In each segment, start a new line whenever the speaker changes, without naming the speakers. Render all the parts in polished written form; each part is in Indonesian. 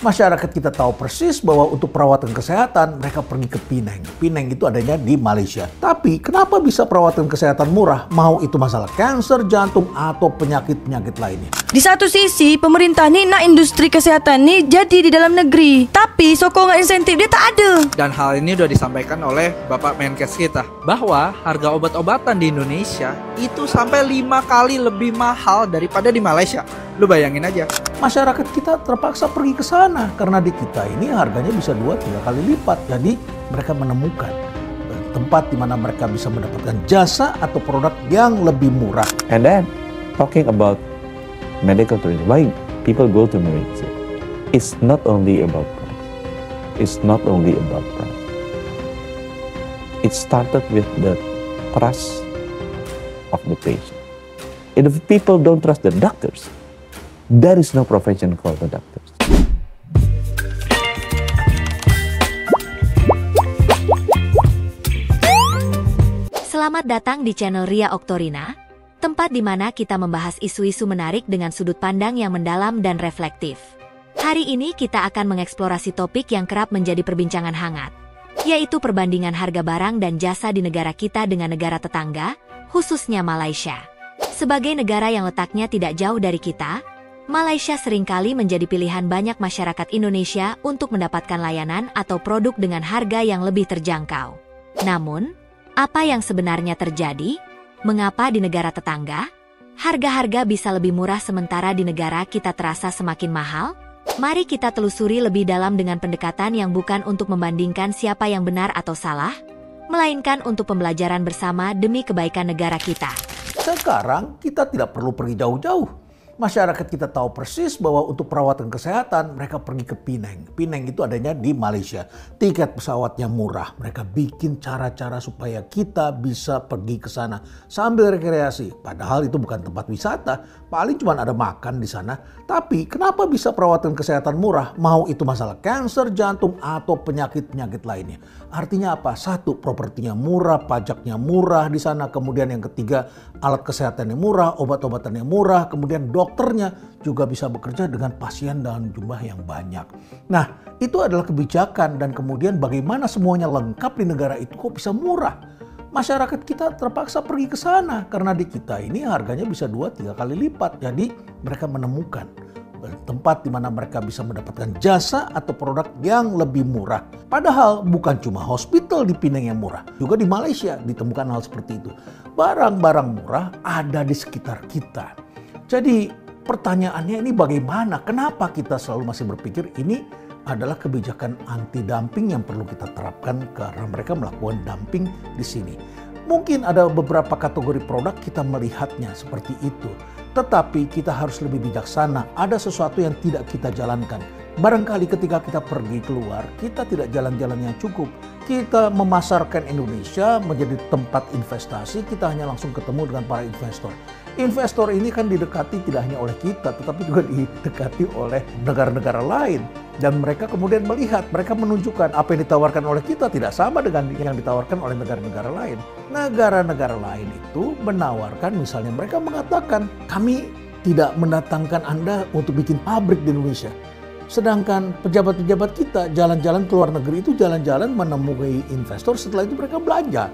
Masyarakat kita tahu persis bahwa untuk perawatan kesehatan mereka pergi ke Penang. Penang itu adanya di Malaysia. Tapi kenapa bisa perawatan kesehatan murah? Mau itu masalah kanker, jantung, atau penyakit-penyakit lainnya.
Di satu sisi, pemerintah nih nak industri kesehatan nih jadi di dalam negeri. Tapi sokongan insentif dia tak ada.
Dan hal ini sudah disampaikan oleh Bapak Menkes kita, bahwa harga obat-obatan di Indonesia itu sampai 5 kali lebih mahal daripada di Malaysia. Lu bayangin aja.
Masyarakat kita terpaksa pergi ke sana karena di kita ini harganya bisa 2-3 kali lipat. Jadi mereka menemukan tempat di mana mereka bisa mendapatkan jasa atau produk yang lebih murah.
And then talking about medical tourism, why people go to Malaysia? It's not only about price. It's not only about price. It started with the trust of the patient. If people don't trust the doctors, there is no profession called the doctors.
Selamat datang di channel Ria Oktorina, tempat di mana kita membahas isu-isu menarik dengan sudut pandang yang mendalam dan reflektif. Hari ini kita akan mengeksplorasi topik yang kerap menjadi perbincangan hangat, yaitu perbandingan harga barang dan jasa di negara kita dengan negara tetangga, khususnya Malaysia. Sebagai negara yang letaknya tidak jauh dari kita, Malaysia seringkali menjadi pilihan banyak masyarakat Indonesia untuk mendapatkan layanan atau produk dengan harga yang lebih terjangkau. Namun, apa yang sebenarnya terjadi? Mengapa di negara tetangga, harga-harga bisa lebih murah sementara di negara kita terasa semakin mahal? Mari kita telusuri lebih dalam dengan pendekatan yang bukan untuk membandingkan siapa yang benar atau salah, melainkan untuk pembelajaran bersama demi kebaikan negara kita.
Sekarang kita tidak perlu pergi jauh-jauh. Masyarakat kita tahu persis bahwa untuk perawatan kesehatan mereka pergi ke Penang. Penang itu adanya di Malaysia. Tiket pesawatnya murah. Mereka bikin cara-cara supaya kita bisa pergi ke sana sambil rekreasi. Padahal itu bukan tempat wisata. Paling cuma ada makan di sana. Tapi kenapa bisa perawatan kesehatan murah? Mau itu masalah kanker, jantung, atau penyakit-penyakit lainnya. Artinya apa? Satu, propertinya murah, pajaknya murah di sana. Kemudian yang ketiga, alat kesehatannya murah, obat-obatannya murah. Kemudian dokternya juga bisa bekerja dengan pasien dalam jumlah yang banyak. Nah, itu adalah kebijakan dan kemudian bagaimana semuanya lengkap di negara itu kok bisa murah. Masyarakat kita terpaksa pergi ke sana karena di kita ini harganya bisa 2-3 kali lipat. Jadi mereka menemukan tempat di mana mereka bisa mendapatkan jasa atau produk yang lebih murah. Padahal bukan cuma hospital di Penang yang murah, juga di Malaysia ditemukan hal seperti itu. Barang-barang murah ada di sekitar kita. Jadi pertanyaannya ini bagaimana? Kenapa kita selalu masih berpikir ini adalah kebijakan anti-dumping yang perlu kita terapkan karena mereka melakukan dumping di sini. Mungkin ada beberapa kategori produk kita melihatnya seperti itu. Tetapi kita harus lebih bijaksana. Ada sesuatu yang tidak kita jalankan. Barangkali ketika kita pergi keluar, kita tidak jalan-jalan yang cukup. Kita memasarkan Indonesia menjadi tempat investasi, kita hanya langsung ketemu dengan para investor. Investor ini kan didekati tidak hanya oleh kita, tetapi juga didekati oleh negara-negara lain. Dan mereka kemudian melihat, mereka menunjukkan apa yang ditawarkan oleh kita tidak sama dengan yang ditawarkan oleh negara-negara lain. Negara-negara lain itu menawarkan, misalnya mereka mengatakan, kami tidak mendatangkan Anda untuk bikin pabrik di Indonesia. Sedangkan pejabat-pejabat kita jalan-jalan ke luar negeri itu jalan-jalan menemui investor, setelah itu mereka belanja.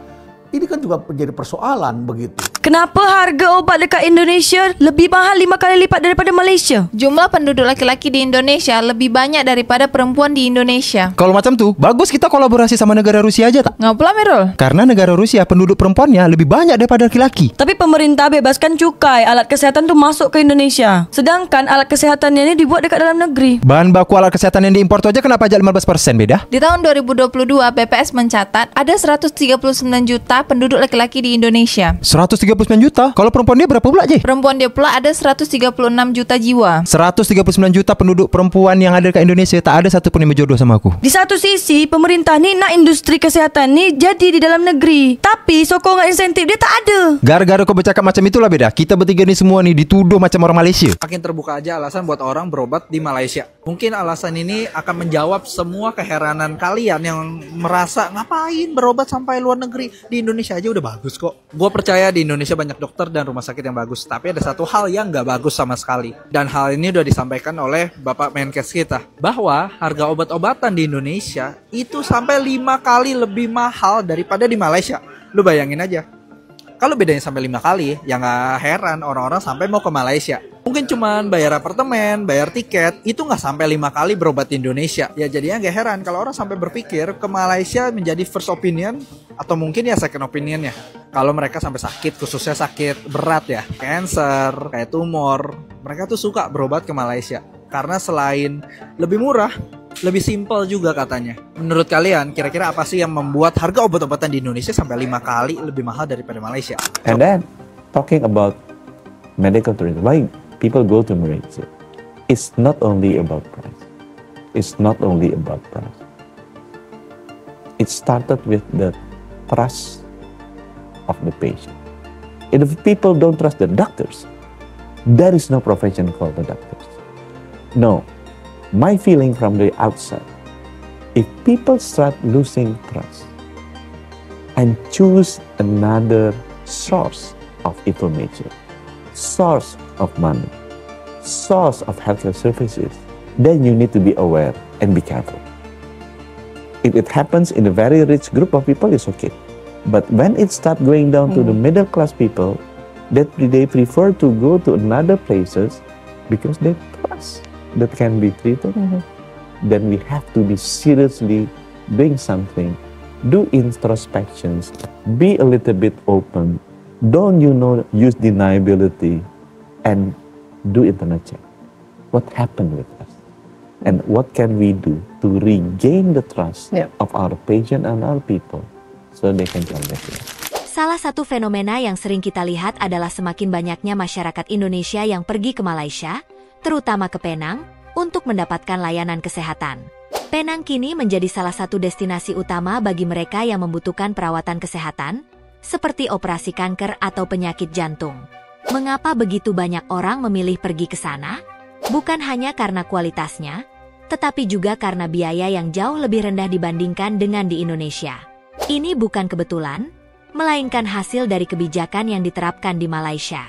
Ini kan juga menjadi persoalan begitu.
Kenapa harga obat dekat Indonesia lebih mahal 5 kali lipat daripada Malaysia?
Jumlah penduduk laki-laki di Indonesia lebih banyak daripada perempuan di Indonesia.
Kalau macam tu, bagus kita kolaborasi sama negara Rusia aja tak?
Ngapa pula Mirul?
Karena negara Rusia penduduk perempuannya lebih banyak daripada laki-laki.
Tapi pemerintah bebaskan cukai alat kesehatan tu masuk ke Indonesia. Sedangkan alat kesehatannya ini dibuat dekat dalam negeri.
Bahan baku alat kesehatan yang diimpor tu aja kena pajak 15% beda?
Di tahun 2022, BPS mencatat ada 139 juta penduduk laki-laki di Indonesia.
139 juta? Kalau perempuan dia berapa pula je?
Perempuan dia pula ada 136 juta jiwa.
139 juta penduduk perempuan yang ada dekat Indonesia, tak ada satu pun yang berjodoh sama aku.
Di satu sisi, pemerintah ni nak industri kesehatan ni jadi di dalam negeri. Tapi sokongan insentif dia tak ada.
Gara-gara kau bercakap macam itulah beda. Kita bertiga ni semua ni dituduh macam orang Malaysia.
Makin terbuka aja alasan buat orang berobat di Malaysia. Mungkin alasan ini akan menjawab semua keheranan kalian yang merasa ngapain berobat sampai luar negeri. Di Indonesia aja udah bagus kok. Gue percaya di Indonesia Indonesia banyak dokter dan rumah sakit yang bagus, tapi ada satu hal yang nggak bagus sama sekali. Dan hal ini udah disampaikan oleh Bapak Menkes kita, bahwa harga obat-obatan di Indonesia itu sampai 5 kali lebih mahal daripada di Malaysia. Lu bayangin aja. Kalau bedanya sampai 5 kali, ya nggak heran orang-orang sampai mau ke Malaysia. Mungkin cuman bayar apartemen, bayar tiket, itu nggak sampai 5 kali berobat di Indonesia. Ya jadinya nggak heran kalau orang sampai berpikir ke Malaysia menjadi first opinion, atau mungkin ya second opinionnya. Kalau mereka sampai sakit, khususnya sakit berat ya, cancer, kayak tumor, mereka tuh suka berobat ke Malaysia. Karena selain lebih murah, lebih simpel juga katanya. Menurut kalian, kira-kira apa sih yang membuat harga obat-obatan di Indonesia sampai 5 kali lebih mahal daripada Malaysia?
And then, talking about medical tourism, why people go to Malaysia? It's not only about price. It's not only about price. It started with the trust of the patient. If people don't trust the doctors, there is no profession called the doctors. No. My feeling from the outside, if people start losing trust and choose another source of information, source of money, source of healthcare services, then you need to be aware and be careful. If it happens in a very rich group of people, it's okay. But when it starts going down to the middle class people, that they prefer to go to another places because they trust that can be treated, then we have to be seriously doing something, do introspections, be a little bit open, don't use deniability, and do internet check. What happened with us? And what can we do to regain the trust of our patient and our people so they can come back here?
Salah satu fenomena yang sering kita lihat adalah semakin banyaknya masyarakat Indonesia yang pergi ke Malaysia, terutama ke Penang, untuk mendapatkan layanan kesehatan. Penang kini menjadi salah satu destinasi utama bagi mereka yang membutuhkan perawatan kesehatan, seperti operasi kanker atau penyakit jantung. Mengapa begitu banyak orang memilih pergi ke sana? Bukan hanya karena kualitasnya, tetapi juga karena biaya yang jauh lebih rendah dibandingkan dengan di Indonesia. Ini bukan kebetulan, melainkan hasil dari kebijakan yang diterapkan di Malaysia.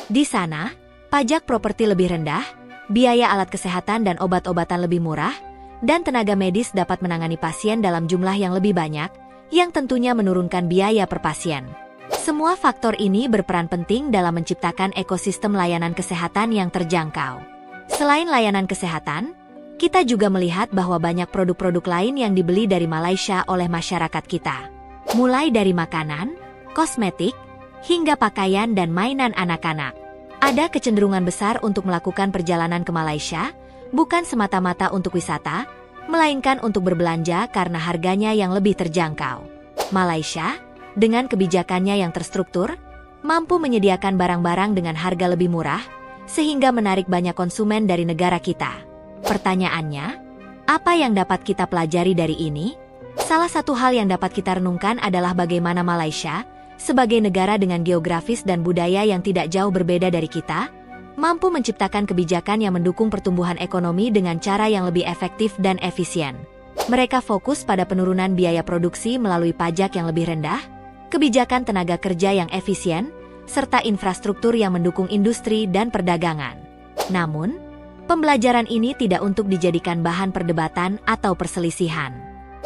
Di sana, pajak properti lebih rendah, biaya alat kesehatan dan obat-obatan lebih murah, dan tenaga medis dapat menangani pasien dalam jumlah yang lebih banyak, yang tentunya menurunkan biaya per pasien. Semua faktor ini berperan penting dalam menciptakan ekosistem layanan kesehatan yang terjangkau. Selain layanan kesehatan, kita juga melihat bahwa banyak produk-produk lain yang dibeli dari Malaysia oleh masyarakat kita. Mulai dari makanan, kosmetik, hingga pakaian dan mainan anak-anak. Ada kecenderungan besar untuk melakukan perjalanan ke Malaysia, bukan semata-mata untuk wisata, melainkan untuk berbelanja karena harganya yang lebih terjangkau. Malaysia, dengan kebijakannya yang terstruktur, mampu menyediakan barang-barang dengan harga lebih murah, sehingga menarik banyak konsumen dari negara kita. Pertanyaannya, apa yang dapat kita pelajari dari ini? Salah satu hal yang dapat kita renungkan adalah bagaimana Malaysia, sebagai negara dengan geografis dan budaya yang tidak jauh berbeda dari kita, mampu menciptakan kebijakan yang mendukung pertumbuhan ekonomi dengan cara yang lebih efektif dan efisien. Mereka fokus pada penurunan biaya produksi melalui pajak yang lebih rendah, kebijakan tenaga kerja yang efisien, serta infrastruktur yang mendukung industri dan perdagangan. Namun, pembelajaran ini tidak untuk dijadikan bahan perdebatan atau perselisihan.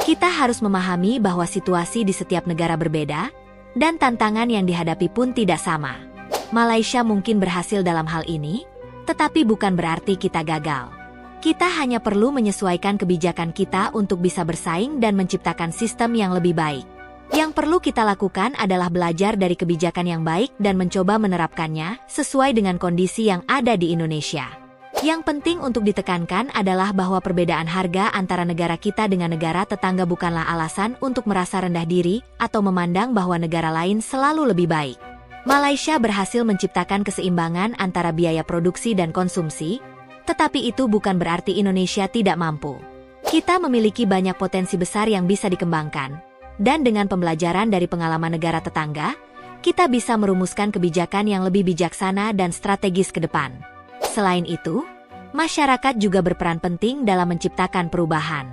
Kita harus memahami bahwa situasi di setiap negara berbeda, dan tantangan yang dihadapi pun tidak sama. Malaysia mungkin berhasil dalam hal ini, tetapi bukan berarti kita gagal. Kita hanya perlu menyesuaikan kebijakan kita untuk bisa bersaing dan menciptakan sistem yang lebih baik. Yang perlu kita lakukan adalah belajar dari kebijakan yang baik dan mencoba menerapkannya sesuai dengan kondisi yang ada di Indonesia. Yang penting untuk ditekankan adalah bahwa perbedaan harga antara negara kita dengan negara tetangga bukanlah alasan untuk merasa rendah diri atau memandang bahwa negara lain selalu lebih baik. Malaysia berhasil menciptakan keseimbangan antara biaya produksi dan konsumsi, tetapi itu bukan berarti Indonesia tidak mampu. Kita memiliki banyak potensi besar yang bisa dikembangkan, dan dengan pembelajaran dari pengalaman negara tetangga, kita bisa merumuskan kebijakan yang lebih bijaksana dan strategis ke depan. Selain itu, masyarakat juga berperan penting dalam menciptakan perubahan.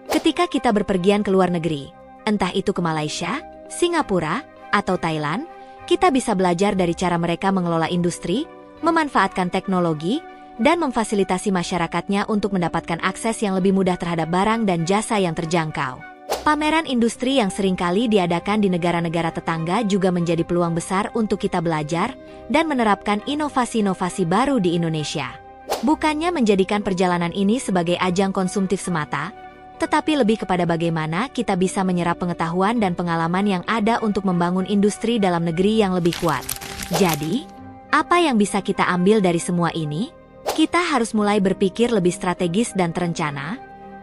Ketika kita berpergian ke luar negeri, entah itu ke Malaysia, Singapura, atau Thailand, Kita bisa belajar dari cara mereka mengelola industri, memanfaatkan teknologi, dan memfasilitasi masyarakatnya untuk mendapatkan akses yang lebih mudah terhadap barang dan jasa yang terjangkau. Pameran industri yang seringkali diadakan di negara-negara tetangga juga menjadi peluang besar untuk kita belajar dan menerapkan inovasi-inovasi baru di Indonesia. Bukannya menjadikan perjalanan ini sebagai ajang konsumtif semata, tetapi lebih kepada bagaimana kita bisa menyerap pengetahuan dan pengalaman yang ada untuk membangun industri dalam negeri yang lebih kuat. Jadi, apa yang bisa kita ambil dari semua ini? Kita harus mulai berpikir lebih strategis dan terencana,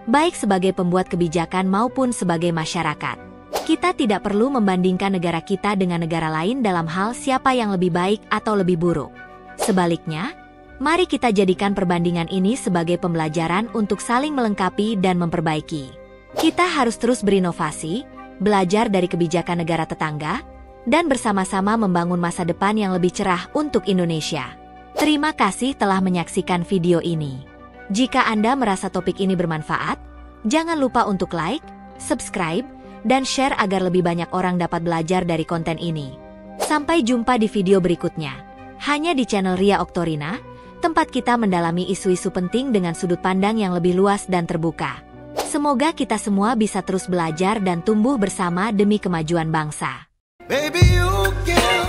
baik sebagai pembuat kebijakan maupun sebagai masyarakat. Kita tidak perlu membandingkan negara kita dengan negara lain dalam hal siapa yang lebih baik atau lebih buruk. Sebaliknya, mari kita jadikan perbandingan ini sebagai pembelajaran untuk saling melengkapi dan memperbaiki. Kita harus terus berinovasi, belajar dari kebijakan negara tetangga, dan bersama-sama membangun masa depan yang lebih cerah untuk Indonesia. Terima kasih telah menyaksikan video ini. Jika Anda merasa topik ini bermanfaat, jangan lupa untuk like, subscribe, dan share agar lebih banyak orang dapat belajar dari konten ini. Sampai jumpa di video berikutnya. Hanya di channel Ria Oktorina, tempat kita mendalami isu-isu penting dengan sudut pandang yang lebih luas dan terbuka. Semoga kita semua bisa terus belajar dan tumbuh bersama demi kemajuan bangsa.
Baby, you can